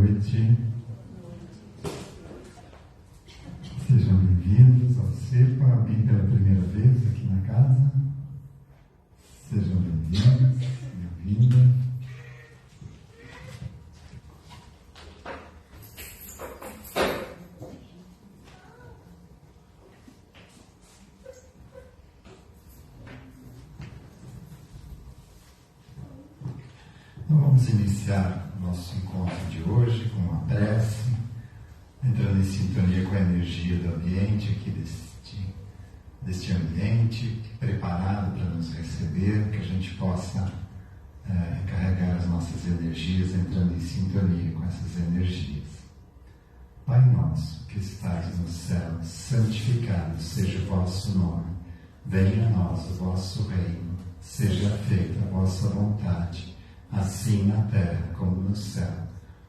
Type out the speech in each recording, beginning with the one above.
noite. Sejam bem-vindos ao CEPA, alguém pela primeira vez aqui na casa. Sejam bem-vindos, bem-vindas. Então vamos iniciar o nosso encontro de hoje com uma prece, entrando em sintonia com a energia do ambiente aqui deste ambiente, preparado para nos receber, que a gente possa recarregar as nossas energias, entrando em sintonia com essas energias. Pai nosso, que estais no céu, santificado seja o vosso nome. Venha a nós o vosso reino. Seja feita a vossa vontade, assim na terra como no céu.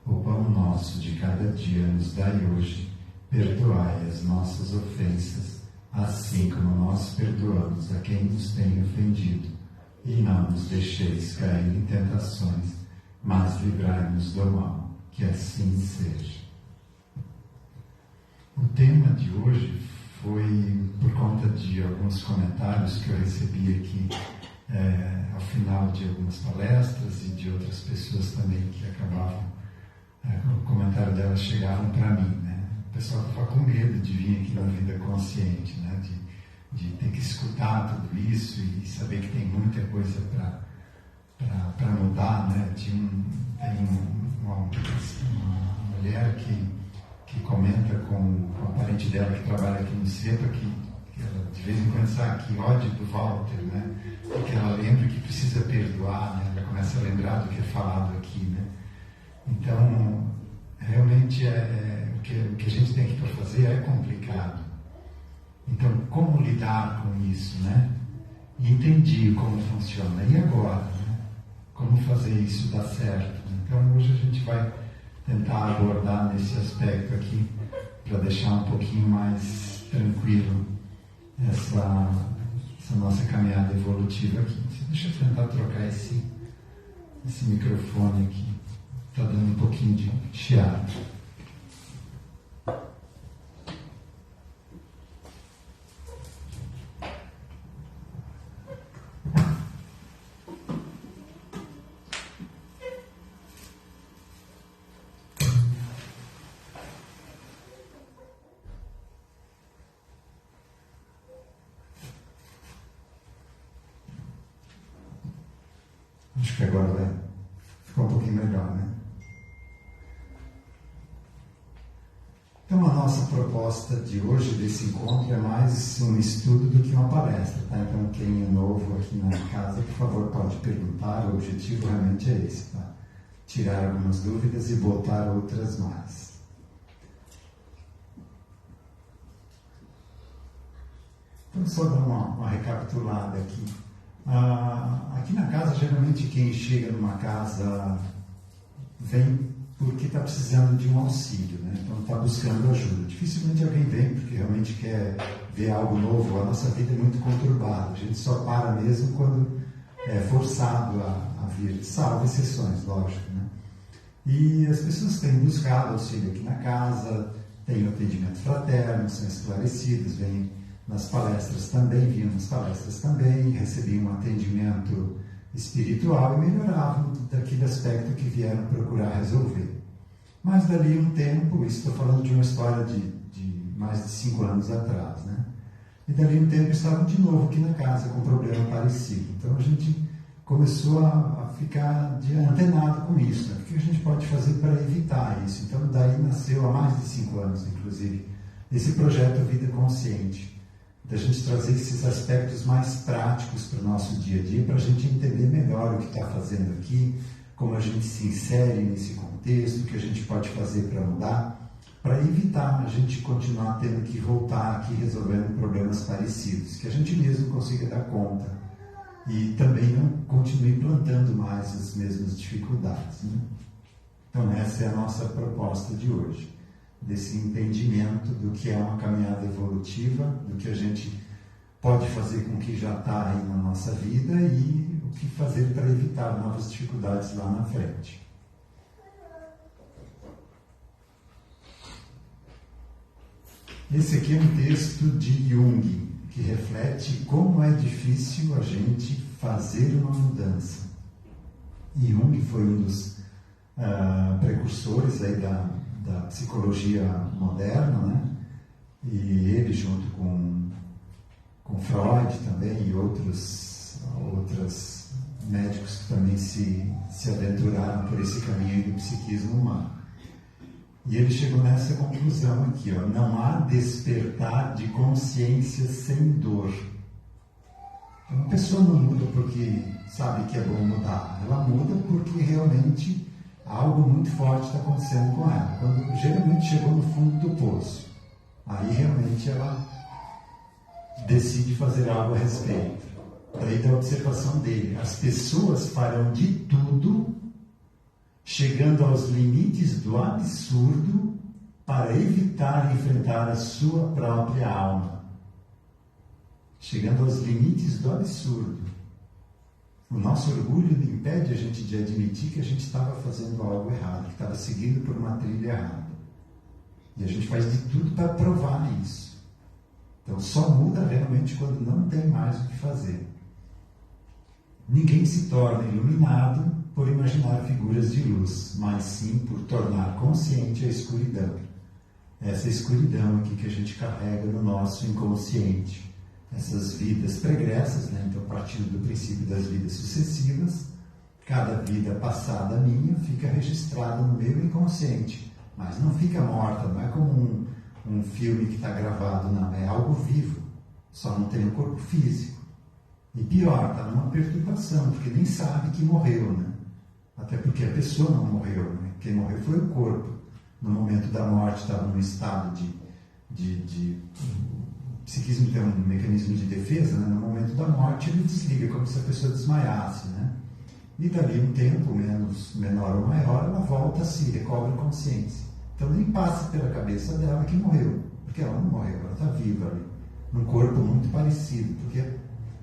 O pão nosso de cada dia nos dai hoje. Perdoai as nossas ofensas, assim como nós perdoamos a quem nos tem ofendido. E não nos deixeis cair em tentações, mas livrai-nos do mal. Que assim seja. O tema de hoje foi por conta de alguns comentários que eu recebi aqui ao final de algumas palestras e de outras pessoas também que acabavam, o comentário delas chegavam para mim, né? O pessoal estava com medo de vir aqui na vida consciente, né? De ter que escutar tudo isso e saber que tem muita coisa para mudar, né? Tem uma mulher que comenta com a parente dela que trabalha aqui no CEPA, que ela de vez em quando sabe que ódio do Walter, né? Porque ela lembra que precisa perdoar, né? Ela começa a lembrar do que é falado aqui, né? Então, realmente o que a gente tem aqui para fazer é complicado. Então, como lidar com isso, né? E entendi como funciona. E agora, né? Como fazer isso dar certo? Então, hoje a gente vai tentar abordar nesse aspecto aqui, para deixar um pouquinho mais tranquilo essa nossa caminhada evolutiva aqui. Deixa eu tentar trocar esse microfone aqui. Está dando um pouquinho de chiado. Acho que agora vai ficar um pouquinho melhor, né? Então, a nossa proposta de hoje, desse encontro, é mais um estudo do que uma palestra, tá? Então, quem é novo aqui na casa, por favor, pode perguntar. O objetivo realmente é esse, tá? Tirar algumas dúvidas e botar outras mais. Então, só dar uma recapitulada aqui. Aqui na casa, geralmente quem chega numa casa vem porque está precisando de um auxílio, né? Então está buscando ajuda. Dificilmente alguém vem porque realmente quer ver algo novo. A nossa vida é muito conturbada, a gente só para mesmo quando é forçado a vir, salvo exceções, lógico, né? E as pessoas têm buscado auxílio aqui na casa, têm o atendimento fraterno, são esclarecidas, vêm nas palestras também, vinham nas palestras também, recebiam um atendimento espiritual e melhoravam daquele aspecto que vieram procurar resolver. Mas dali um tempo, isso estou falando de uma história de mais de 5 anos atrás, né? E dali um tempo estavam de novo aqui na casa com um problema parecido. Então a gente começou a ficar antenado com isso, né? O que a gente pode fazer para evitar isso? Então daí nasceu há mais de 5 anos, inclusive, esse projeto Vida Consciente, da gente trazer esses aspectos mais práticos para o nosso dia a dia, para a gente entender melhor o que está fazendo aqui, como a gente se insere nesse contexto, o que a gente pode fazer para mudar, para evitar a gente continuar tendo que voltar aqui resolvendo problemas parecidos, que a gente mesmo consiga dar conta e também não continue plantando mais as mesmas dificuldades, né? Então essa é a nossa proposta de hoje, desse entendimento do que é uma caminhada evolutiva, do que a gente pode fazer com o que já está aí na nossa vida e o que fazer para evitar novas dificuldades lá na frente. Esse aqui é um texto de Jung, que reflete como é difícil a gente fazer uma mudança. E Jung foi um dos precursores aí da psicologia moderna, né? E ele, junto com Freud também e outros médicos que também se aventuraram por esse caminho do psiquismo humano. E ele chegou nessa conclusão aqui, ó: não há despertar de consciência sem dor. Uma pessoa não muda porque sabe que é bom mudar, ela muda porque realmente algo muito forte está acontecendo com ela. Quando geralmente chegou no fundo do poço, aí realmente ela decide fazer algo a respeito. Daí da observação dele, as pessoas farão de tudo, chegando aos limites do absurdo, para evitar enfrentar a sua própria alma. Chegando aos limites do absurdo. O nosso orgulho impede a gente de admitir que a gente estava fazendo algo errado, que estava seguindo por uma trilha errada. E a gente faz de tudo para provar isso. Então só muda realmente quando não tem mais o que fazer. Ninguém se torna iluminado por imaginar figuras de luz, mas sim por tornar consciente a escuridão. Essa escuridão aqui que a gente carrega no nosso inconsciente. Essas vidas pregressas, né? Então, partindo do princípio das vidas sucessivas, cada vida passada minha fica registrada no meu inconsciente, mas não fica morta, não é como um filme que está gravado, não, é algo vivo, só não tem um corpo físico. E pior, está numa perturbação, porque nem sabe que morreu, né? Até porque a pessoa não morreu, né? Quem morreu foi o corpo. No momento da morte estava num estado o psiquismo tem um mecanismo de defesa, né? No momento da morte ele desliga, como se a pessoa desmaiasse, né? E dali um tempo, menor ou maior, ela volta a si, recobra a consciência. Então nem passa pela cabeça dela que morreu, porque ela não morreu, ela está viva ali, num corpo muito parecido, porque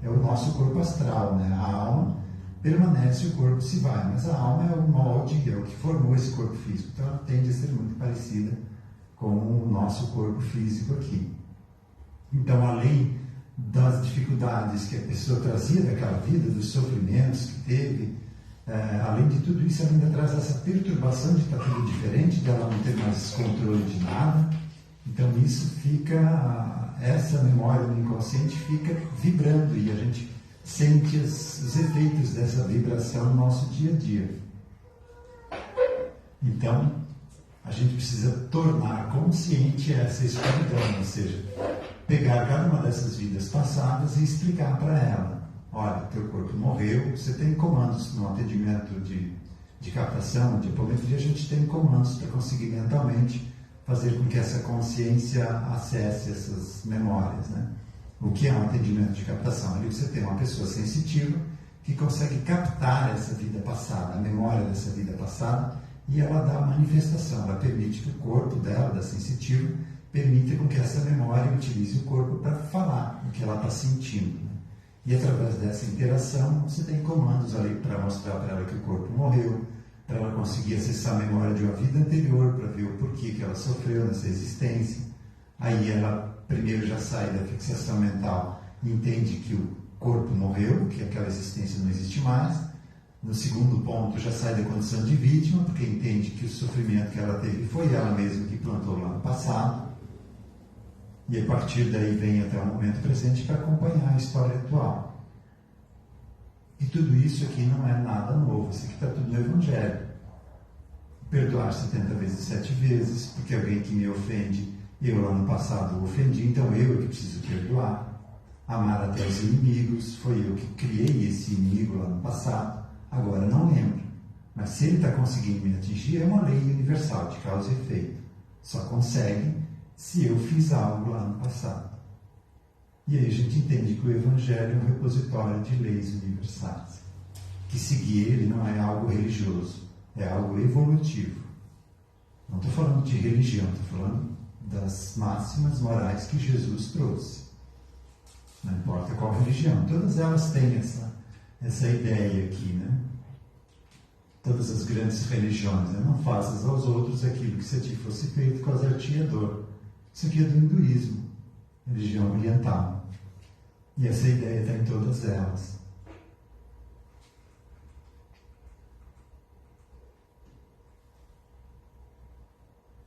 é o nosso corpo astral, né? A alma permanece, o corpo se vai, mas a alma é o molde, é o que formou esse corpo físico, então ela tende a ser muito parecida com o nosso corpo físico aqui. Então, além das dificuldades que a pessoa trazia daquela vida, dos sofrimentos que teve, além de tudo isso, ela ainda traz essa perturbação de estar tudo diferente, dela não ter mais controle de nada. Então, isso fica, essa memória do inconsciente fica vibrando e a gente sente os efeitos dessa vibração no nosso dia a dia. Então, a gente precisa tornar consciente essa escuridão, ou seja, pegar cada uma dessas vidas passadas e explicar para ela: olha, teu corpo morreu, você tem comandos no atendimento de captação, de apometria, a gente tem comandos para conseguir mentalmente fazer com que essa consciência acesse essas memórias, né? O que é um atendimento de captação? Ali você tem uma pessoa sensitiva que consegue captar essa vida passada, a memória dessa vida passada, e ela dá a manifestação, ela permite que o corpo dela, da sensitiva, permita com que essa memória utilize o corpo para falar o que ela está sentindo, né? E através dessa interação, você tem comandos ali para mostrar para ela que o corpo morreu, para ela conseguir acessar a memória de uma vida anterior, para ver o porquê que ela sofreu nessa existência. Aí ela primeiro já sai da fixação mental e entende que o corpo morreu, que aquela existência não existe mais. No segundo ponto, já sai da condição de vítima, porque entende que o sofrimento que ela teve foi ela mesma que plantou lá no passado. E a partir daí vem até o momento presente para acompanhar a história atual. E tudo isso aqui não é nada novo, isso aqui está tudo no Evangelho. Perdoar 70 vezes 7 vezes, porque alguém que me ofende, eu lá no passado o ofendi, então eu é que preciso perdoar. Amar até os inimigos, foi eu que criei esse inimigo lá no passado, agora não lembro. Mas se ele está conseguindo me atingir, é uma lei universal de causa e efeito. Só consegue se eu fiz algo lá no passado. E aí a gente entende que o Evangelho é um repositório de leis universais. Que seguir ele não é algo religioso, é algo evolutivo. Não estou falando de religião, estou falando das máximas morais que Jesus trouxe. Não importa qual religião, todas elas têm essa ideia aqui, né? Todas as grandes religiões, né? Não faças aos outros aquilo que se a ti fosse feito, causar-te dor. Isso aqui é do hinduísmo, religião oriental. E essa ideia está em todas elas.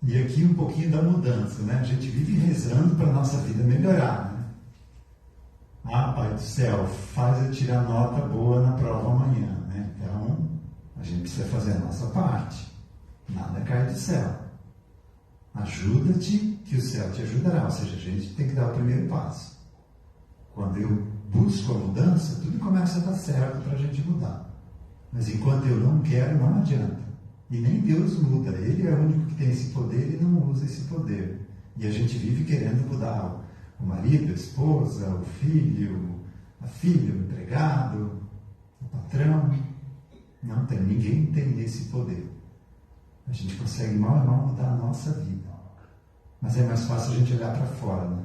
E aqui um pouquinho da mudança, né? A gente vive rezando para a nossa vida melhorar, né? Ah, Pai do céu, faz eu tirar nota boa na prova amanhã, né? Então, a gente precisa fazer a nossa parte. Nada cai do céu. Ajuda-te que o céu te ajudará. Ou seja, a gente tem que dar o primeiro passo. Quando eu busco a mudança, tudo começa a dar certo para a gente mudar. Mas enquanto eu não quero, não adianta. E nem Deus muda. Ele é o único que tem esse poder e não usa esse poder. E a gente vive querendo mudar o marido, a esposa, o filho, a filha, o empregado, o patrão. Não tem, ninguém tem esse poder. A gente consegue mal e mal mudar a nossa vida. Mas é mais fácil a gente olhar para fora, né?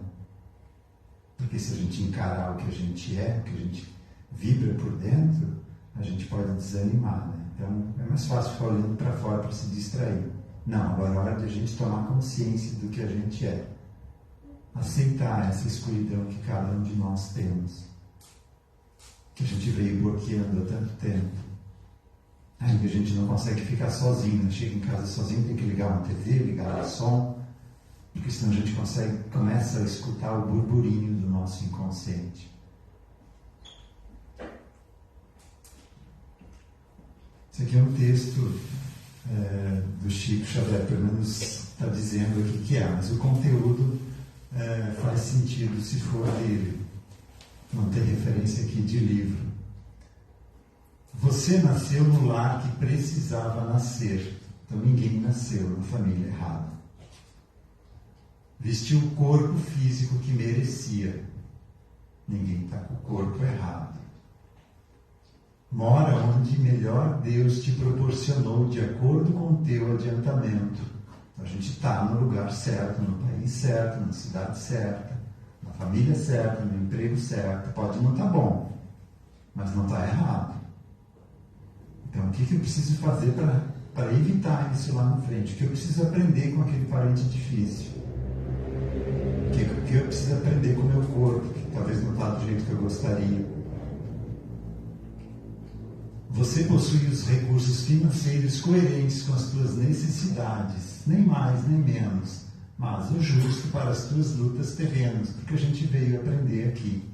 Porque se a gente encarar o que a gente é, o que a gente vibra por dentro, a gente pode desanimar, né? Então é mais fácil ficar olhando para fora para se distrair. Não, agora é hora de a gente tomar consciência do que a gente é. Aceitar essa escuridão que cada um de nós temos. Que a gente veio bloqueando há tanto tempo. Ainda a gente não consegue ficar sozinho, né? Chega em casa sozinho, tem que ligar uma TV, ligar o som, porque senão a gente começa a escutar o burburinho do nosso inconsciente. Esse aqui é um texto do Chico Xavier, pelo menos está dizendo aqui que é, mas o conteúdo faz sentido se for dele. Não tem referência aqui de livro. Você nasceu no lar que precisava nascer. Então ninguém nasceu na família errada. Vestiu o corpo físico que merecia. Ninguém está com o corpo errado. Mora onde melhor Deus te proporcionou de acordo com o teu adiantamento. Então, a gente está no lugar certo, no país certo, na cidade certa, na família certa, no emprego certo. Pode não estar bom, mas não está errado. Então, o que eu preciso fazer para evitar isso lá na frente? O que eu preciso aprender com aquele parente difícil? O que eu preciso aprender com o meu corpo, que talvez não está do jeito que eu gostaria? Você possui os recursos financeiros coerentes com as tuas necessidades, nem mais nem menos, mas o justo para as tuas lutas terrenas, porque a gente veio aprender aqui.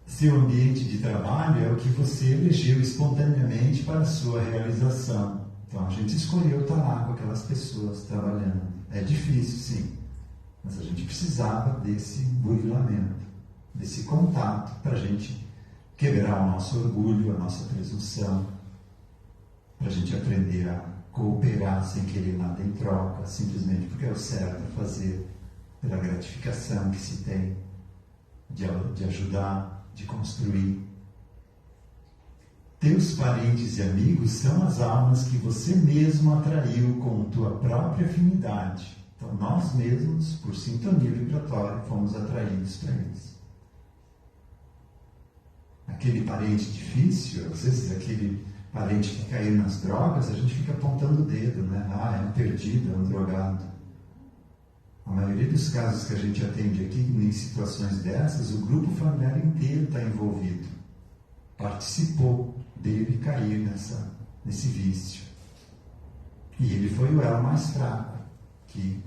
Seu ambiente de trabalho é o que você elegeu espontaneamente para a sua realização. Então a gente escolheu estar lá com aquelas pessoas trabalhando. É difícil, sim, mas a gente precisava desse burilamento, desse contato para a gente quebrar o nosso orgulho, a nossa presunção, para a gente aprender a cooperar sem querer nada em troca, simplesmente porque é o certo a fazer, pela gratificação que se tem de ajudar, de construir. Teus parentes e amigos são as almas que você mesmo atraiu com tua própria afinidade. Então nós mesmos, por sintonia vibratória, fomos atraídos para isso. Aquele parente difícil, às vezes aquele parente que caiu nas drogas, a gente fica apontando o dedo, né? Ah, é um perdido, é um drogado. A maioria dos casos que a gente atende aqui, em situações dessas, o grupo familiar inteiro está envolvido. Participou dele cair nesse vício. E ele foi o elo mais fraco, que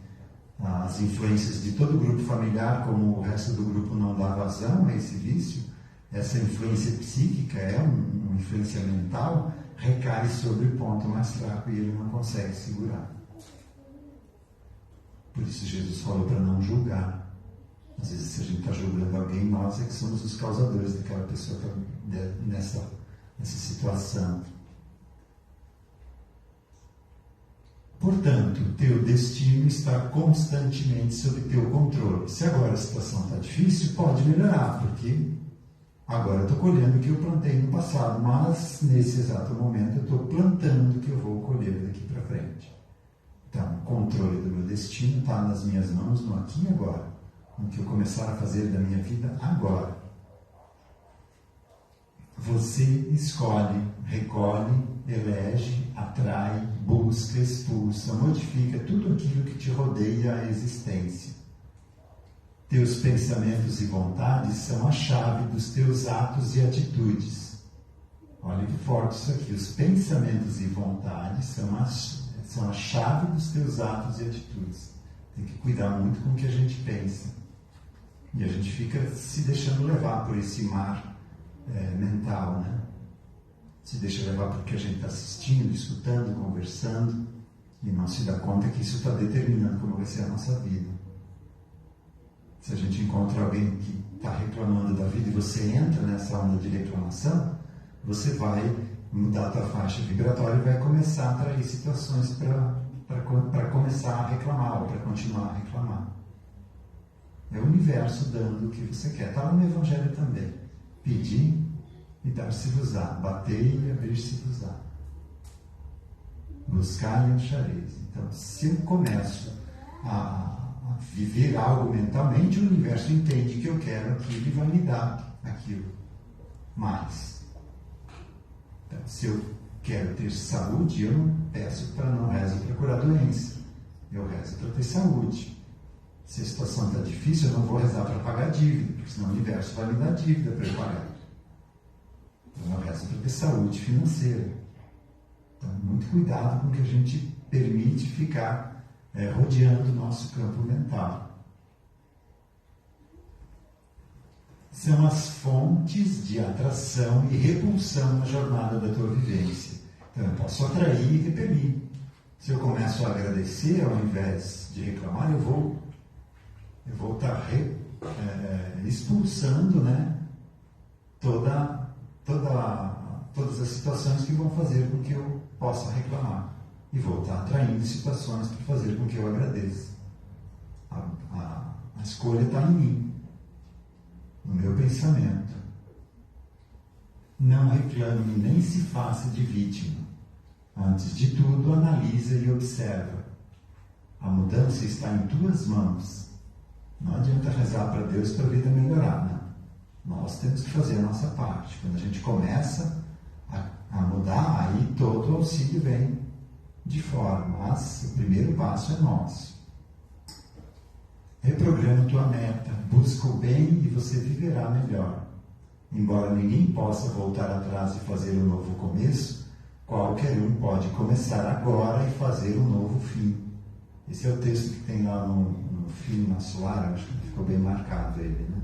as influências de todo o grupo familiar, como o resto do grupo não dá vazão a esse vício, essa influência psíquica, uma influência mental, recai sobre o ponto mais fraco e ele não consegue segurar. Por isso Jesus falou para não julgar. Às vezes, se a gente está julgando alguém, nós é que somos os causadores daquela pessoa que está nessa situação. Portanto, teu destino está constantemente sob teu controle. Se agora a situação está difícil, pode melhorar, porque agora eu estou colhendo o que eu plantei no passado, mas nesse exato momento eu estou plantando o que eu vou colher daqui para frente. Então, o controle do meu destino está nas minhas mãos no aqui e agora, no que eu começar a fazer da minha vida agora. Você escolhe, recolhe, elege, atrai, busca, expulsa, modifica tudo aquilo que te rodeia a existência. Teus pensamentos e vontades são a chave dos teus atos e atitudes. Olha que forte isso aqui. Os pensamentos e vontades são a chave dos teus atos e atitudes. Tem que cuidar muito com o que a gente pensa. E a gente fica se deixando levar por esse mar mental, né? Se deixa levar por que a gente está assistindo, escutando, conversando, e não se dá conta que isso está determinando como vai ser a nossa vida. Se a gente encontra alguém que está reclamando da vida e você entra nessa onda de reclamação, você vai mudar a tua faixa vibratória e vai começar a atrair situações para começar a reclamar ou para continuar a reclamar. É o universo dando o que você quer. Está no Evangelho também. Pedir e dar-se-vos-á. Bater e abrir-se-vos-á. Buscar e achareis. Então, se eu começo a viver algo mentalmente, o universo entende que eu quero aquilo e vai me dar aquilo mais. Então, se eu quero ter saúde, eu não peço para não rezo para curar doença. Eu rezo para ter saúde. Se a situação está difícil, eu não vou rezar para pagar dívida, porque senão o universo vai me dar dívida para eu pagar. Então, eu rezo para ter saúde financeira. Então, muito cuidado com o que a gente permite ficar rodeando o nosso campo mental. São as fontes de atração e repulsão na jornada da tua vivência. Então, eu posso atrair e repelir. Se eu começo a agradecer, ao invés de reclamar, eu vou estar expulsando, né, todas as situações que vão fazer com que eu possa reclamar. E vou estar atraindo situações para fazer com que eu agradeça. A escolha está em mim, no meu pensamento. Não reclame nem se faça de vítima. Antes de tudo, analisa e observa. A mudança está em tuas mãos. Não adianta rezar para Deus para a vida melhorar, não. Nós temos que fazer a nossa parte. Quando a gente começa a mudar, aí todo o auxílio vem de fora, mas o primeiro passo é nosso. Reprograma tua meta, busca o bem e você viverá melhor. Embora ninguém possa voltar atrás e fazer um novo começo, qualquer um pode começar agora e fazer um novo fim. Esse é o texto que tem lá no Fim na Solar, acho que ficou bem marcado ele, né?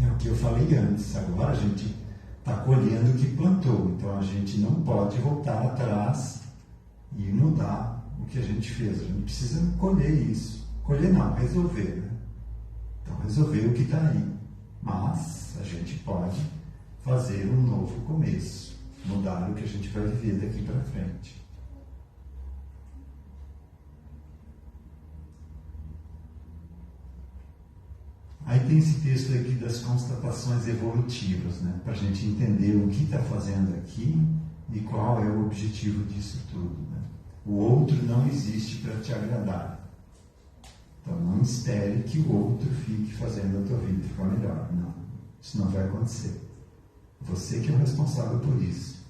É o que eu falei antes, agora a gente está colhendo o que plantou, então a gente não pode voltar atrás e mudar o que a gente fez, a gente precisa colher isso. Colher não, resolver, né? Então resolver o que está aí, mas a gente pode fazer um novo começo, mudar o que a gente vai viver daqui para frente. Aí tem esse texto aqui das constatações evolutivas, né? Para a gente entender o que está fazendo aqui e qual é o objetivo disso tudo, né? O outro não existe para te agradar. Então não espere que o outro fique fazendo a tua vida ficar melhor. Não, isso não vai acontecer. Você que é o responsável por isso.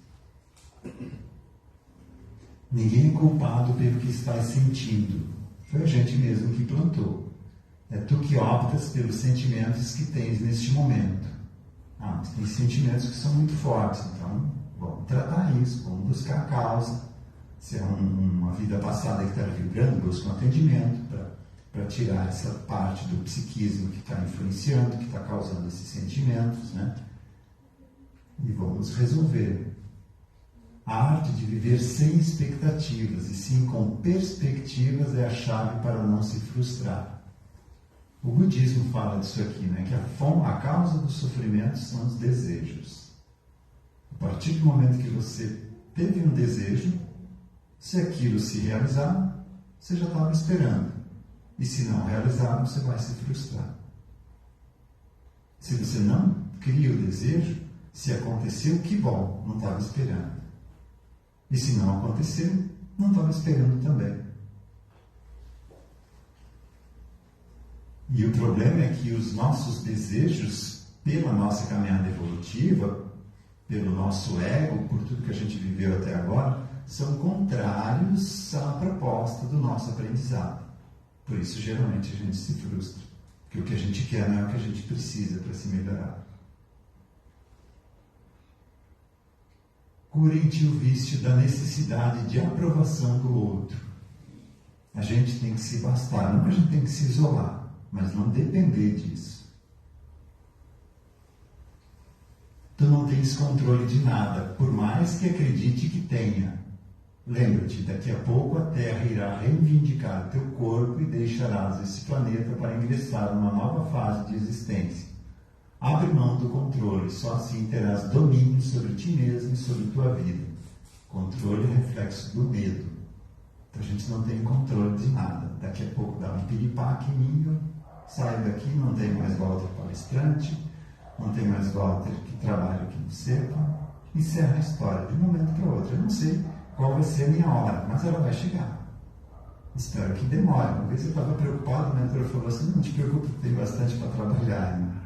Ninguém é culpado pelo que estás sentindo. Foi a gente mesmo que plantou. É tu que optas pelos sentimentos que tens neste momento. Mas tem sentimentos que são muito fortes, então vamos tratar isso, vamos buscar a causa. Se é uma vida passada que está vibrando, busca um atendimento para tirar essa parte do psiquismo que está influenciando, que está causando esses sentimentos, né? E vamos resolver. A arte de viver sem expectativas e sim com perspectivas é a chave para não se frustrar. O budismo fala disso aqui, né? Que a causa do sofrimento são os desejos. A partir do momento que você teve um desejo, se aquilo se realizar, você já estava esperando. E se não realizar, você vai se frustrar. Se você não cria o desejo, se aconteceu, que bom, não estava esperando. E se não aconteceu, não estava esperando também. E o problema é que os nossos desejos pela nossa caminhada evolutiva, pelo nosso ego, por tudo que a gente viveu até agora, são contrários à proposta do nosso aprendizado. Por isso, geralmente, a gente se frustra, porque o que a gente quer não é o que a gente precisa para se melhorar. Curem-te o vício da necessidade de aprovação do outro. A gente tem que se bastar, não que a gente tem que se isolar, mas não depender disso. Tu não tens controle de nada, por mais que acredite que tenha. Lembra-te, daqui a pouco a Terra irá reivindicar teu corpo e deixarás esse planeta para ingressar numa nova fase de existência. Abre mão do controle, só assim terás domínio sobre ti mesmo e sobre tua vida. Controle é reflexo do medo. Então a gente não tem controle de nada. Daqui a pouco dá um piripaque em mim, eu saio daqui, não tem mais Walter palestrante, não tem mais Walter que trabalha aqui no CEPA, encerra a história de um momento para o outro. Eu não sei qual vai ser a minha hora, mas ela vai chegar. Espero que demore. Uma vez eu estava preocupado, né? A mentora falou assim, não te preocupe, tem bastante para trabalhar ainda.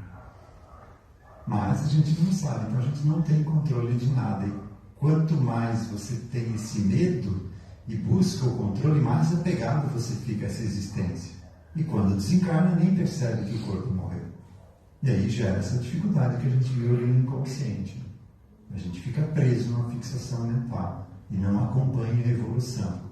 Mas a gente não sabe, então a gente não tem controle de nada. E quanto mais você tem esse medo e busca o controle, mais apegado você fica a essa existência. E quando desencarna, nem percebe que o corpo morreu. E aí gera essa dificuldade que a gente viu ali no inconsciente. A gente fica preso numa fixação mental e não acompanha a evolução.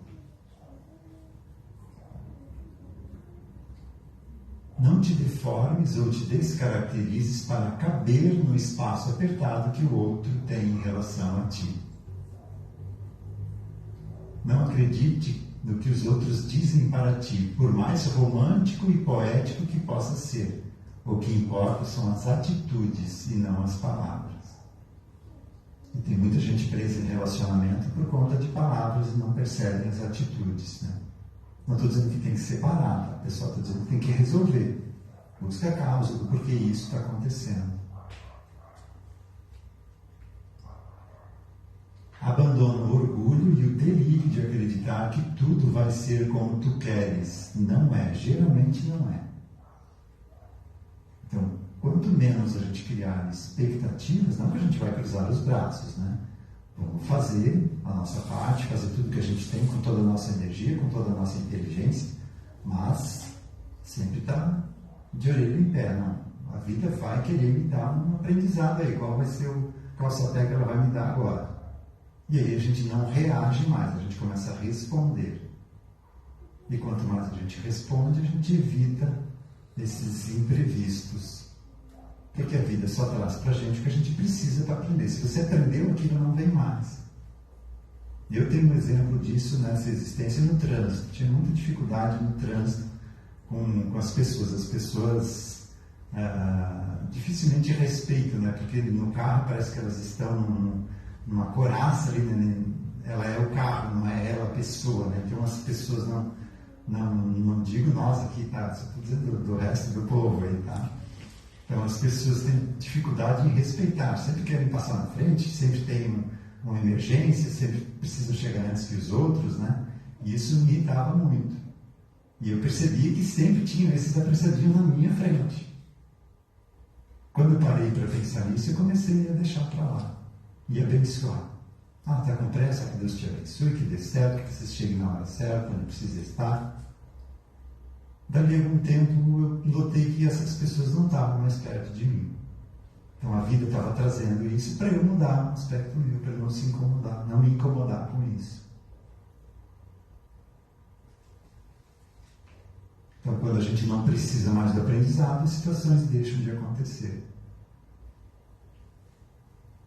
Não te deformes ou te descaracterizes para caber no espaço apertado que o outro tem em relação a ti. Não acredite no que os outros dizem para ti, por mais romântico e poético que possa ser. O que importa são as atitudes e não as palavras. E tem muita gente presa em relacionamento por conta de palavras e não percebem as atitudes, né? Não estou dizendo que tem que separar, a pessoa está dizendo que tem que resolver. Busca a causa do porquê isso está acontecendo. Abandona o orgulho e o delírio de acreditar que tudo vai ser como tu queres. Não é, geralmente não é. Então, quanto menos a gente criar expectativas, não que a gente vai cruzar os braços, né? Vamos fazer a nossa parte, fazer tudo que a gente tem com toda a nossa energia, com toda a nossa inteligência, mas sempre está de orelha em pé, não. A vida vai querer me dar um aprendizado aí, qual sapé que ela vai me dar agora. E aí a gente não reage mais, a gente começa a responder. E quanto mais a gente responde, a gente evita esses imprevistos. Porque a vida só traz para a gente o que a gente precisa para aprender. Se você aprendeu, aquilo não vem mais. Eu tenho um exemplo disso nessa existência no trânsito. Tinha muita dificuldade no trânsito com as pessoas. As pessoas dificilmente respeitam, né? Porque no carro parece que elas estão numa coraça ali, né? Ela é o carro, não é ela a pessoa, né? Então as pessoas não digo nós aqui, tá? Só estou dizendo do resto do povo aí, tá? Então as pessoas têm dificuldade em respeitar, sempre querem passar na frente, sempre tem uma emergência, sempre precisam chegar antes que os outros, né? E isso me irritava muito. E eu percebi que sempre tinham esses apressadinhos na minha frente. Quando eu parei para pensar nisso, eu comecei a deixar para lá e abençoar. Ah, está com pressa? Que Deus te abençoe, que dê certo, que você chegue na hora certa, onde precisa estar. Dali a algum tempo eu notei que essas pessoas não estavam mais perto de mim. Então a vida estava trazendo isso para eu mudar o aspecto meu, para eu não se incomodar, não me incomodar com isso. Então quando a gente não precisa mais do aprendizado, as situações deixam de acontecer.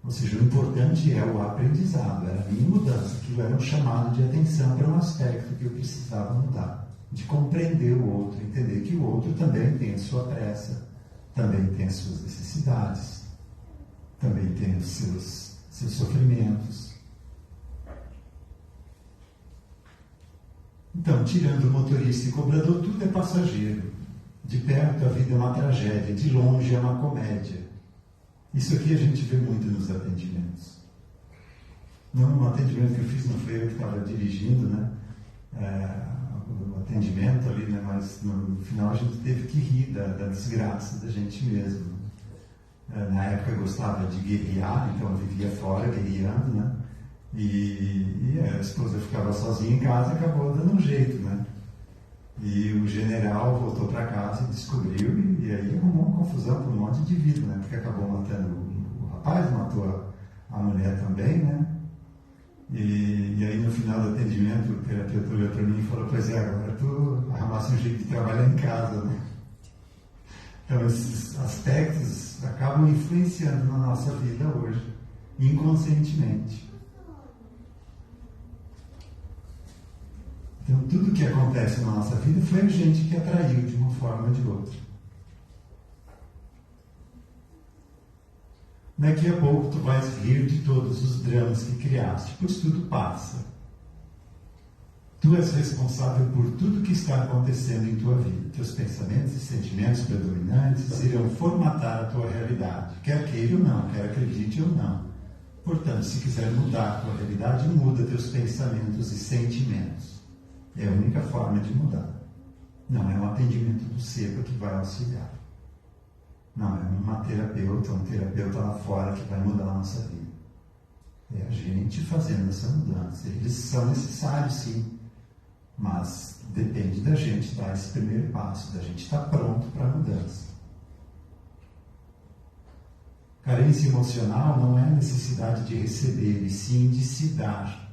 Ou seja, o importante é o aprendizado, era a minha mudança, aquilo era um chamado de atenção para um aspecto que eu precisava mudar. De compreender o outro, entender que o outro também tem a sua pressa, também tem as suas necessidades, também tem os seus sofrimentos. Então, tirando o motorista e cobrador, tudo é passageiro. De perto a vida é uma tragédia, de longe é uma comédia. Isso aqui a gente vê muito nos atendimentos. No atendimento que eu fiz, não foi eu que estava dirigindo, né? O atendimento ali, né? Mas no final a gente teve que rir da desgraça da gente mesmo. Na época eu gostava de guerrear, então eu vivia fora guerreando, né? E a esposa ficava sozinha em casa e acabou dando um jeito, né? E o general voltou para casa e descobriu, e aí arrumou uma confusão por um monte de vida, né? Porque acabou matando o rapaz, matou a mulher também, né? E aí no final do atendimento o terapeuta olhou para mim e falou: pois é, agora tu arrumaste um jeito de trabalhar em casa, né? Então esses aspectos acabam influenciando na nossa vida hoje, inconscientemente. Então, tudo que acontece na nossa vida foi a gente que atraiu de uma forma ou de outra. Daqui a pouco tu vais rir de todos os dramas que criaste, pois tudo passa. Tu és responsável por tudo que está acontecendo em tua vida. Teus pensamentos e sentimentos predominantes irão formatar a tua realidade, quer queira ou não, quer acredite ou não. Portanto, se quiser mudar a tua realidade, muda teus pensamentos e sentimentos. É a única forma de mudar. Não é um atendimento do SEPA que vai auxiliar. Não é uma terapeuta, um terapeuta lá fora que vai mudar a nossa vida. É a gente fazendo essa mudança. Eles são necessários, sim, mas depende da gente dar esse primeiro passo, da gente estar pronto para a mudança. Carência emocional não é necessidade de receber, e sim de se dar.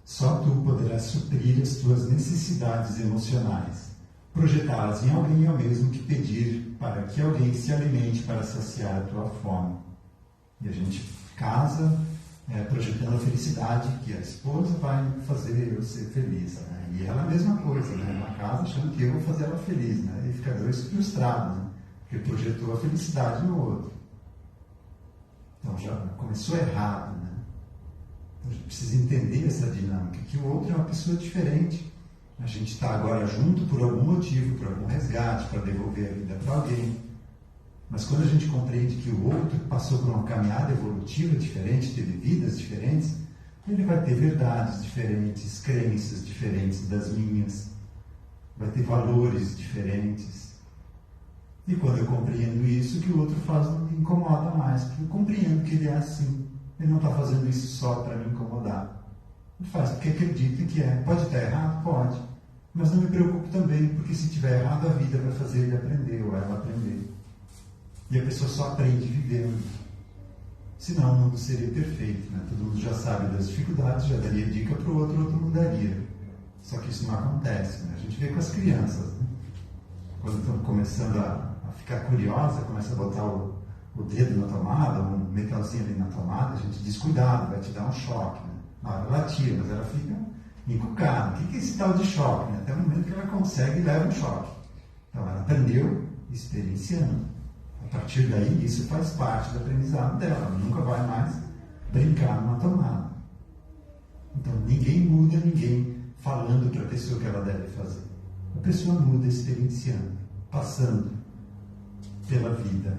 Só tu poderás suprir as tuas necessidades emocionais. Projetá-las em alguém é o mesmo que pedir para que alguém se alimente para saciar a tua fome. E a gente casa projetando a felicidade que a esposa vai fazer eu ser feliz. Né? E ela é a mesma coisa, né? Ela casa achando que eu vou fazer ela feliz. Né? E fica dois frustrados, né? Porque projetou a felicidade no outro. Então já começou errado. Né? A gente precisa entender essa dinâmica, que o outro é uma pessoa diferente. A gente está agora junto por algum motivo, por algum resgate, para devolver a vida para alguém. Mas quando a gente compreende que o outro passou por uma caminhada evolutiva diferente, teve vidas diferentes, ele vai ter verdades diferentes, crenças diferentes das minhas, vai ter valores diferentes. E quando eu compreendo isso, o que o outro faz não me incomoda mais, porque eu compreendo que ele é assim. Ele não está fazendo isso só para me incomodar. Ele faz porque acredita que é. Pode estar errado? Pode. Mas não me preocupo também, porque se estiver errado, a vida vai fazer ele aprender ou ela aprender. E a pessoa só aprende vivendo. Senão o mundo seria perfeito. Né? Todo mundo já sabe das dificuldades, já daria dica para o outro mudaria. Só que isso não acontece. Né? A gente vê com as crianças. Né? Quando estão começando a ficar curiosa, começa a botar o dedo na tomada, um metalzinho ali na tomada, a gente diz: cuidado, vai te dar um choque. Né? Ela tira, mas ela fica encucada. O que é esse tal de choque? Né? Até o momento que ela consegue, leva um choque. Então ela aprendeu experienciando. A partir daí, isso faz parte do aprendizado dela. Ela nunca vai mais brincar numa tomada. Então ninguém muda ninguém falando para a pessoa o que ela deve fazer. A pessoa muda experienciando, passando pela vida.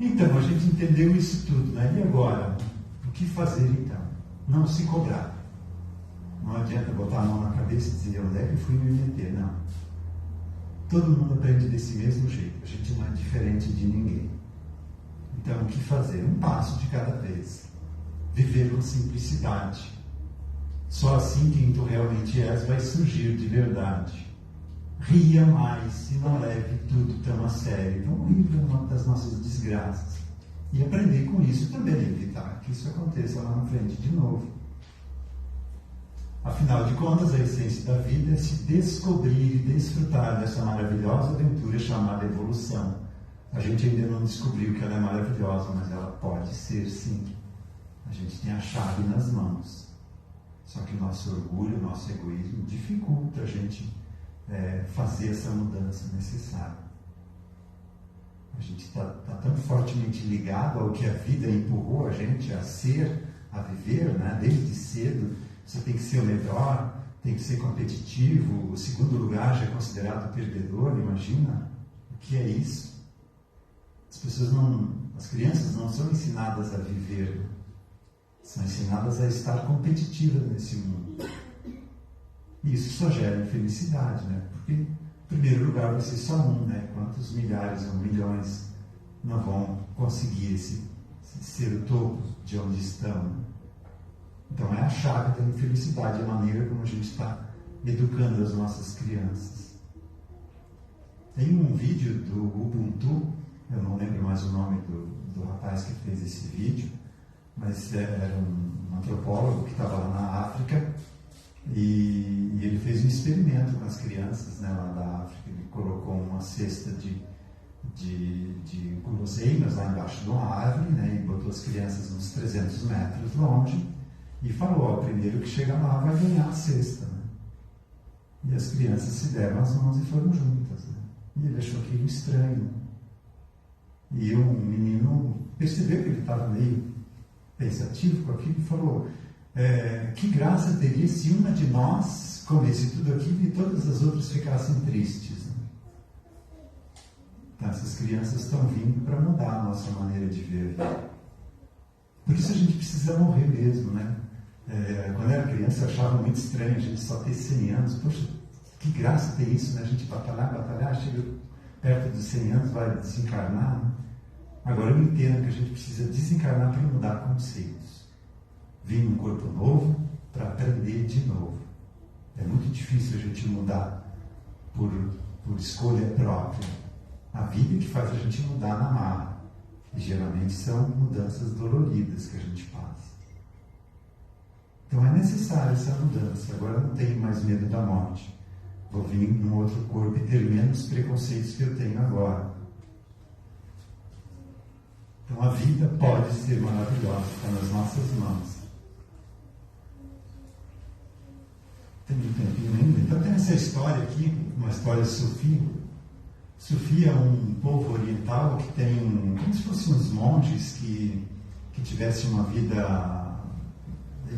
Então, a gente entendeu isso tudo, né? E agora? O que fazer então? Não se cobrar. Não adianta botar a mão na cabeça e dizer: onde é que eu fui me meter? Não. Todo mundo aprende desse mesmo jeito. A gente não é diferente de ninguém. Então, o que fazer? Um passo de cada vez. Viver com simplicidade. Só assim quem tu realmente és vai surgir de verdade. Ria mais e não leve tudo tão a sério. Vamos rir das nossas desgraças. E aprender com isso também, evitar que isso aconteça lá na frente de novo. Afinal de contas, a essência da vida é se descobrir e desfrutar dessa maravilhosa aventura chamada evolução. A gente ainda não descobriu que ela é maravilhosa, mas ela pode ser, sim. A gente tem a chave nas mãos. Só que o nosso orgulho, o nosso egoísmo dificulta a gente fazer essa mudança necessária. A gente está tão fortemente ligado ao que a vida empurrou a gente a ser, a viver, né? Desde cedo. Você tem que ser o melhor, tem que ser competitivo, o segundo lugar já é considerado perdedor, imagina? O que é isso? As crianças não são ensinadas a viver, são ensinadas a estar competitivas nesse mundo. E isso só gera infelicidade, né? Porque primeiro lugar vai ser só um, né? Quantos milhares ou milhões não vão conseguir ser o topo de onde estão? Né? Então é a chave da infelicidade, a maneira como a gente está educando as nossas crianças. Tem um vídeo do Ubuntu, eu não lembro mais o nome do rapaz que fez esse vídeo, mas era um antropólogo que estava lá na África e ele fez um experimento com as crianças, né, lá da África. Ele colocou uma cesta de guloseimas lá embaixo de uma árvore, né, e botou as crianças uns 300 metros longe e falou: o primeiro que chega lá vai ganhar a cesta. Né? E as crianças se deram as mãos e foram juntas. Né? E ele achou aquilo estranho. E um menino percebeu que ele estava meio pensativo com aquilo e falou: que graça teria se uma de nós comesse tudo aquilo e todas as outras ficassem tristes. Né? Então, essas crianças estão vindo para mudar a nossa maneira de ver. Por isso a gente precisa morrer mesmo, né? Quando eu era criança eu achava muito estranho a gente só ter 100 anos. Poxa, que graça tem isso, né? A gente batalhar, chega perto dos 100 anos, vai desencarnar. Né? Agora eu entendo que a gente precisa desencarnar para mudar conceitos. Vir num corpo novo para aprender de novo. É muito difícil a gente mudar por escolha própria. A vida que faz a gente mudar na marra. E geralmente são mudanças doloridas que a gente passa. Então é necessária essa mudança. Agora eu não tenho mais medo da morte. Vou vir num outro corpo e ter menos preconceitos que eu tenho agora. Então a vida pode ser maravilhosa, está nas nossas mãos. Tem um tempinho ainda. Então tem essa história aqui, uma história sufi. Sufi é um povo oriental que tem como se fossem uns monges que tivessem uma vida,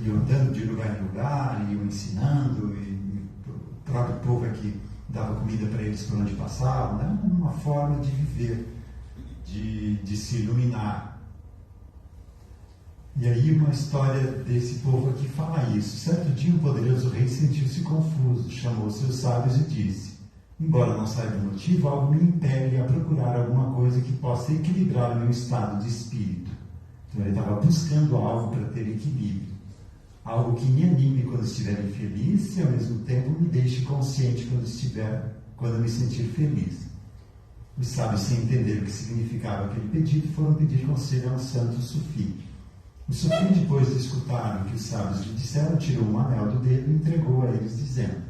iam andando de lugar em lugar, iam ensinando, e o próprio povo é que dava comida para eles por onde passavam, né? Uma forma de viver, de se iluminar. E aí uma história desse povo aqui fala isso. Certo dia um poderoso rei sentiu-se confuso, chamou seus sábios e disse: embora não saiba o motivo, algo me impele a procurar alguma coisa que possa equilibrar o meu estado de espírito. Então ele estava buscando algo para ter equilíbrio. Algo que me anime quando estiver infeliz e ao mesmo tempo me deixe consciente quando me sentir feliz. Os sábios, sem entender o que significava aquele pedido, foram pedir conselho ao santo Sufi. O Sufi, depois de escutar o que os sábios lhe disseram, tirou um anel do dedo e entregou a eles, dizendo: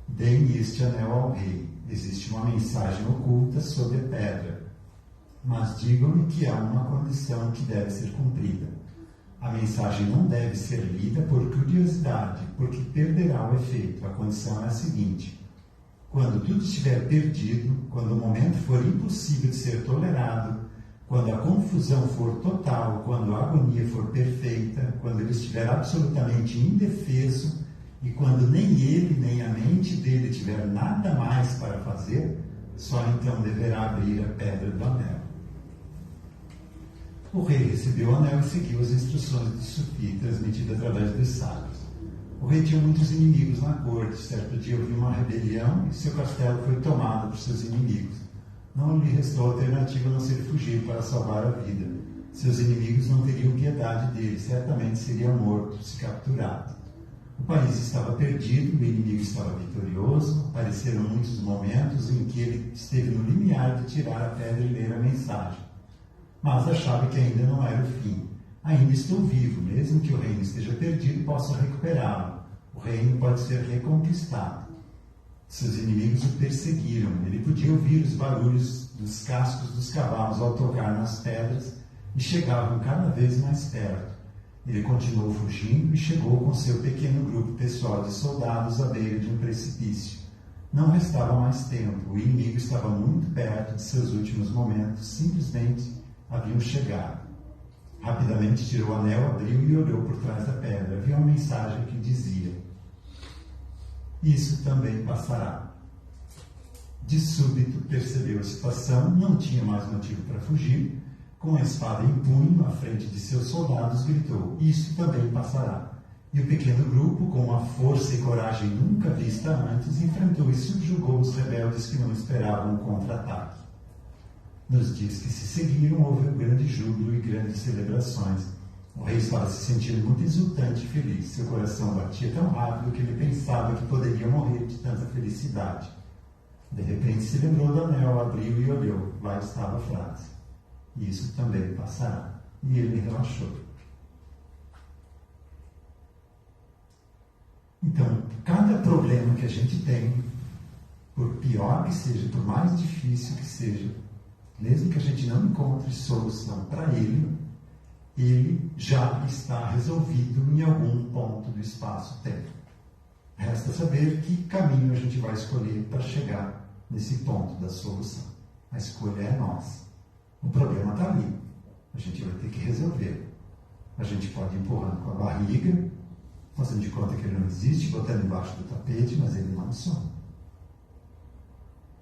deem este anel ao rei. Existe uma mensagem oculta sob a pedra. Mas digam-me que há uma condição que deve ser cumprida. A mensagem não deve ser lida por curiosidade, porque perderá o efeito. A condição é a seguinte: quando tudo estiver perdido, quando o momento for impossível de ser tolerado, quando a confusão for total, quando a agonia for perfeita, quando ele estiver absolutamente indefeso, e quando nem ele nem a mente dele tiver nada mais para fazer, só então deverá abrir a pedra do anel. O rei recebeu o anel e seguiu as instruções de Sufi, transmitidas através dos sábios. O rei tinha muitos inimigos na corte. Certo dia houve uma rebelião e seu castelo foi tomado por seus inimigos. Não lhe restou alternativa a não ser fugir para salvar a vida. Seus inimigos não teriam piedade dele, certamente seria morto se capturado. O país estava perdido, o inimigo estava vitorioso. Apareceram muitos momentos em que ele esteve no limiar de tirar a pedra e ler a mensagem. Mas achava que ainda não era o fim. Ainda estou vivo, mesmo que o reino esteja perdido, posso recuperá-lo. O reino pode ser reconquistado. Seus inimigos o perseguiram. Ele podia ouvir os barulhos dos cascos dos cavalos ao tocar nas pedras e chegavam cada vez mais perto. Ele continuou fugindo e chegou com seu pequeno grupo pessoal de soldados à beira de um precipício. Não restava mais tempo. O inimigo estava muito perto de seus últimos momentos. Simplesmente haviam chegado. Rapidamente tirou o anel, abriu e olhou por trás da pedra. Havia uma mensagem que dizia: isso também passará. De súbito percebeu a situação, não tinha mais motivo para fugir. Com a espada em punho, à frente de seus soldados, gritou: isso também passará. E o pequeno grupo, com uma força e coragem nunca vista antes, enfrentou e subjugou os rebeldes que não esperavam um contra-ataque. Nos dias que se seguiram, houve um grande júbilo e grandes celebrações. O rei estava se sentindo muito exultante e feliz. Seu coração batia tão rápido que ele pensava que poderia morrer de tanta felicidade. De repente se lembrou do anel, abriu e olhou. Lá estava a frase: "Isso também passará." E ele relaxou. Então, cada problema que a gente tem, por pior que seja, por mais difícil que seja, mesmo que a gente não encontre solução para ele, ele já está resolvido em algum ponto do espaço-tempo. Resta saber que caminho a gente vai escolher para chegar nesse ponto da solução. A escolha é nossa. O problema está ali. A gente vai ter que resolver. A gente pode ir empurrando com a barriga, fazendo de conta que ele não existe, botando embaixo do tapete, mas ele não some.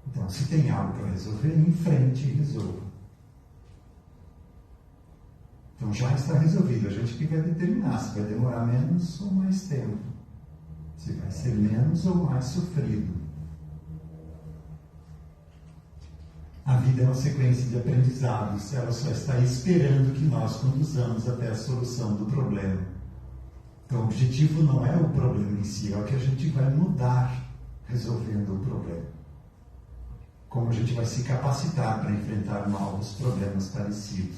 Então, se tem algo para resolver, enfrente e resolva. Então, já está resolvido. A gente que vai determinar se vai demorar menos ou mais tempo. Se vai ser menos ou mais sofrido. A vida é uma sequência de aprendizados. Ela só está esperando que nós conduzamos até a solução do problema. Então, o objetivo não é o problema em si, é o que a gente vai mudar resolvendo o problema. Como a gente vai se capacitar para enfrentar novos problemas parecidos.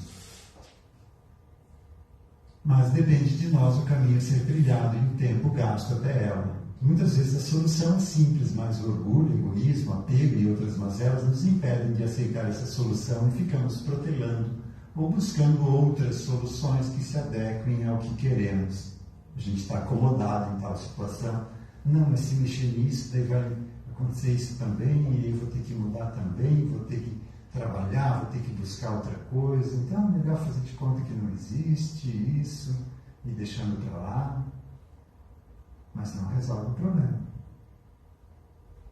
Mas depende de nós o caminho a ser trilhado e o tempo gasto até ela. Muitas vezes a solução é simples, mas o orgulho, egoísmo, apego e outras mazelas nos impedem de aceitar essa solução e ficamos protelando ou buscando outras soluções que se adequem ao que queremos. A gente está acomodado em tal situação. Não, mas se mexer nisso, daí vai acontecer isso também, e eu vou ter que mudar também, vou ter que trabalhar, vou ter que buscar outra coisa. Então é melhor fazer de conta que não existe isso e deixando para lá. Mas não resolve o problema.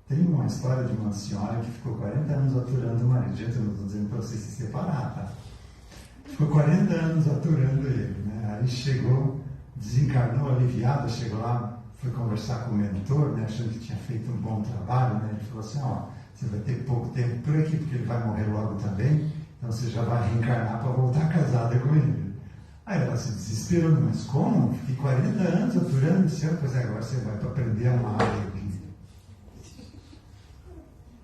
Tem uma história de uma senhora que ficou 40 anos aturando o marido. Gente, eu não estou dizendo para você se separar, tá? Ficou 40 anos aturando ele, né? Aí chegou, desencarnou, aliviada, chegou lá, foi conversar com o mentor, né, achando que tinha feito um bom trabalho, né? Ele falou assim: ó, você vai ter pouco tempo por aqui, porque ele vai morrer logo também, então você já vai reencarnar para voltar casada com ele. Aí ela se desesperou: mas como? Fiquei 40 anos aturando o céu, pois agora você vai para aprender a amar ele.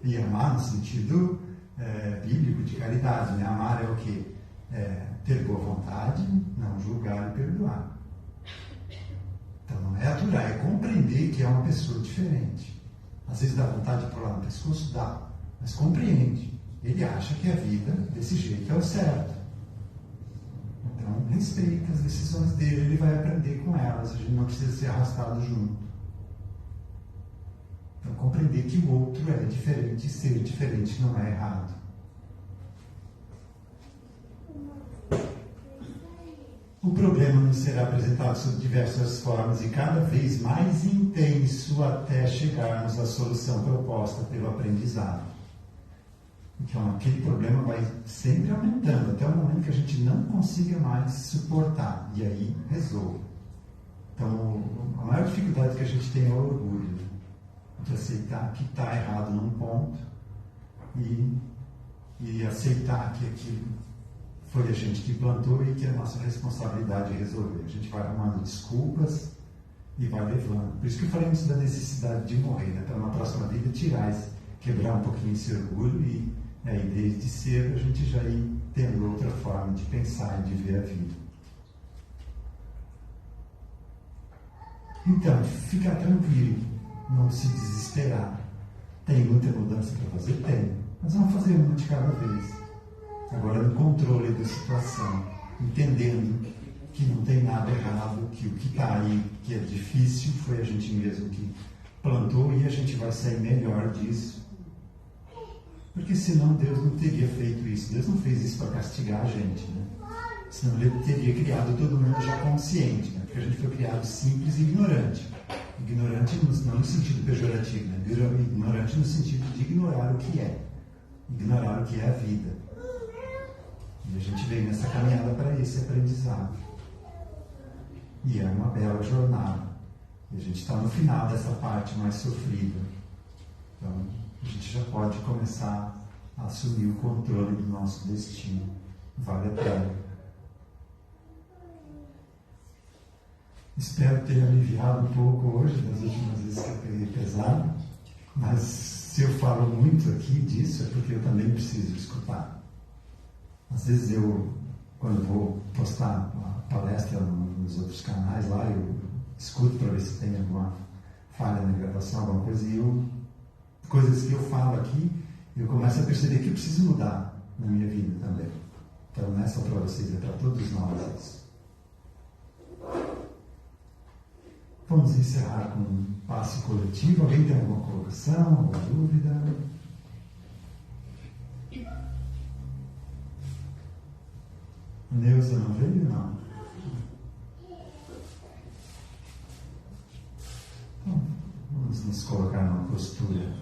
E amar no sentido bíblico de caridade, né? Amar é o quê? Ter boa vontade, não julgar e perdoar. Então não é aturar, é compreender que é uma pessoa diferente. Às vezes dá vontade de pular no pescoço, dá, mas compreende. Ele acha que a vida desse jeito é o certo. Então respeita as decisões dele, ele vai aprender com elas, a gente não precisa ser arrastado junto. Então compreender que o outro é diferente e ser diferente não é errado. O problema nos será apresentado sob diversas formas e cada vez mais intenso até chegarmos à solução proposta pelo aprendizado. Então, aquele problema vai sempre aumentando até o momento que a gente não consiga mais suportar. E aí, resolve. Então, a maior dificuldade que a gente tem é o orgulho, né? De aceitar que está errado num ponto e aceitar que aquilo foi a gente que plantou e que é a nossa responsabilidade resolver. A gente vai arrumando desculpas e vai levando. Por isso que eu falei isso da necessidade de morrer, né? Para uma próxima vida quebrar um pouquinho esse orgulho e aí desde cedo a gente já ir tendo outra forma de pensar e de ver a vida. Então, fica tranquilo, não se desesperar. Tem muita mudança para fazer? Tem. Mas vamos fazer uma de cada vez. Agora no controle da situação, entendendo que não tem nada errado, que o que está aí, que é difícil, foi a gente mesmo que plantou e a gente vai sair melhor disso. Porque senão Deus não teria feito isso. Deus não fez isso para castigar a gente, né? Senão Ele teria criado todo mundo já consciente, né? Porque a gente foi criado simples e ignorante. Ignorante não no sentido pejorativo, né? Ignorante no sentido de ignorar o que é. Ignorar o que é a vida. E a gente veio nessa caminhada para esse aprendizado. E é uma bela jornada. E a gente está no final dessa parte mais sofrida. Então, a gente já pode começar a assumir o controle do nosso destino. Vale a pena. Espero ter aliviado um pouco hoje, das últimas vezes que eu peguei pesado. Mas se eu falo muito aqui disso, é porque eu também preciso escutar. Às vezes eu, quando vou postar uma palestra nos outros canais lá, eu escuto para ver se tem alguma falha na gravação, alguma coisa, e coisas que eu falo aqui, eu começo a perceber que eu preciso mudar na minha vida também. Então não é só para vocês, é para todos nós isso. Vamos encerrar com um passe coletivo. Alguém tem alguma colocação, alguma dúvida? Neuza não veio? Não. Então, vamos nos colocar numa postura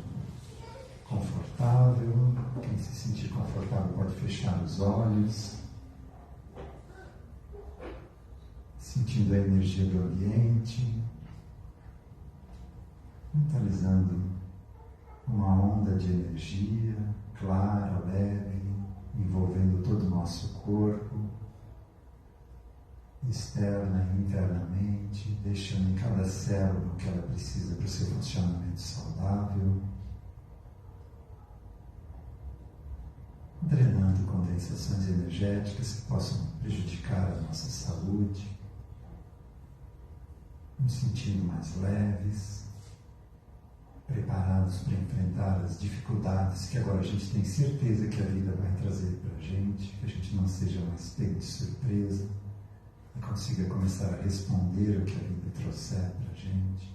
confortável. Quem se sentir confortável pode fechar os olhos, sentindo a energia do ambiente, mentalizando uma onda de energia clara, leve, envolvendo todo o nosso corpo, externa e internamente, deixando em cada célula o que ela precisa para o seu funcionamento saudável, drenando condensações energéticas que possam prejudicar a nossa saúde, nos sentindo mais leves, preparados para enfrentar as dificuldades que agora a gente tem certeza que a vida vai trazer para a gente, que a gente não seja mais pego de surpresa e consiga começar a responder o que a vida trouxer para a gente.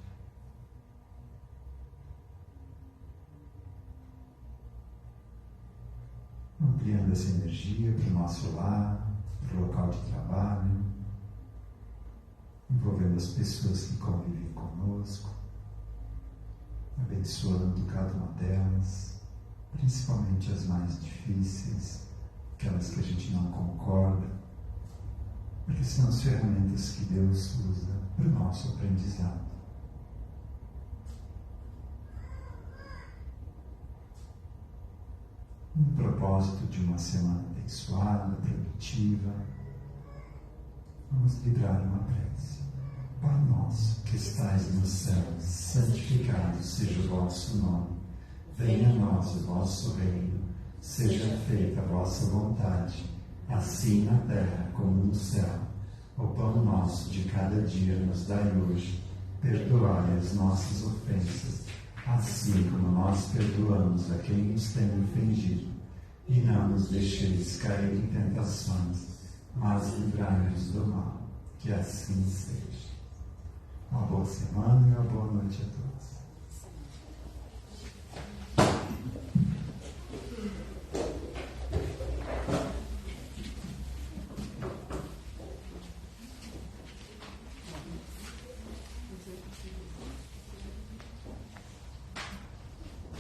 Ampliando essa energia para o nosso lar, para o local de trabalho, envolvendo as pessoas que convivem conosco, abençoando cada uma delas, principalmente as mais difíceis, aquelas que a gente não concorda, porque são as ferramentas que Deus usa para o nosso aprendizado. No propósito de uma semana abençoada, produtiva, vamos livrar uma prece. Pai nosso, que estais nos céus, santificado seja o vosso nome. Venha a nós o vosso reino. Seja feita a vossa vontade, assim na terra como no céu. O pão nosso de cada dia nos dai hoje. Perdoai as nossas ofensas, assim como nós perdoamos a quem nos tem ofendido. E não nos deixeis cair em tentações, mas livrai-nos do mal. Que assim seja. Uma boa semana e uma boa noite a todos.